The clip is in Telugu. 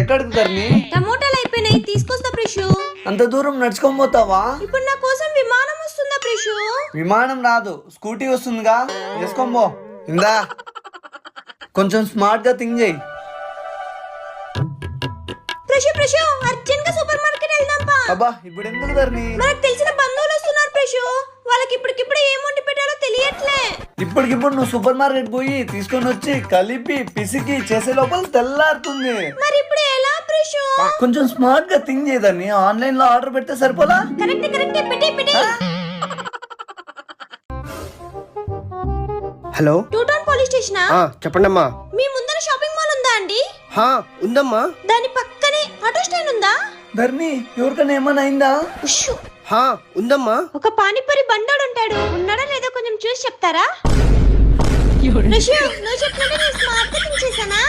ఎక్కడికి ధరణి? టమోటాలు అయిపోయినాయి, తీసుకొస్తా ప్రిషు. అంత దూరం నడుచుకొని పోతావా? ఇప్పుడు నా కోసం విమానం వస్తుందా ప్రిషు? విమానం రాదు, స్కూటీ వస్తుందిగా, వేసుకొని పో. ఇందా కొంచెం స్మార్ట్ గా థింక్ చేయి. ప్రిషు ప్రిషు, అర్జెంట్ గా సూపర్ మార్కెట్ వెళ్దాం పా. అబ్బా ఇప్పుడు ఎందుకు ధరణి? మనకు తెలిసిన బంధువులు వస్తున్నారు ప్రిషు, వాళ్ళకి ఇప్పటికిప్పుడు ఏం వండి పెట్టాలో తెలియట్లే. ఇప్పటికిప్పుడు నువ్వు సూపర్ మార్కెట్ పోయి తీసుకొని వచ్చి కలిపి పిసికి చేసే లోపల తెల్లారుతుంది. మరి ఇప్పుడు ఎలా ప్రిషు? కొంచెం స్మార్ట్ గా థింక్ చేయదాన్ని, ఆన్లైన్ లో ఆర్డర్ పెడితే సరిపోలా? కరెక్ట్ కరెక్ట్, పెట్టి. హలో, టూ టౌన్ పోలీస్ స్టేషనా? చెప్పండమ్మా. మీ ముందర షాపింగ్ మాల్ ఉందా అండి? ఉందమ్మా. దాని పక్కనే ఆటో స్టాండ్ ఉందా? ధరణి ఎవరికైనా ఏమైనా అయిందా? ఉష్షు. ఉందమ్మా. ఒక పానీపూరి బండోడు ఉంటాడు, ఉన్నాడో లేదో కొంచెం చూసి చెప్తారా? రిషు, నువ్వు చెప్పినట్టు నేను స్మార్ట్ గా థింక్ చేశానా?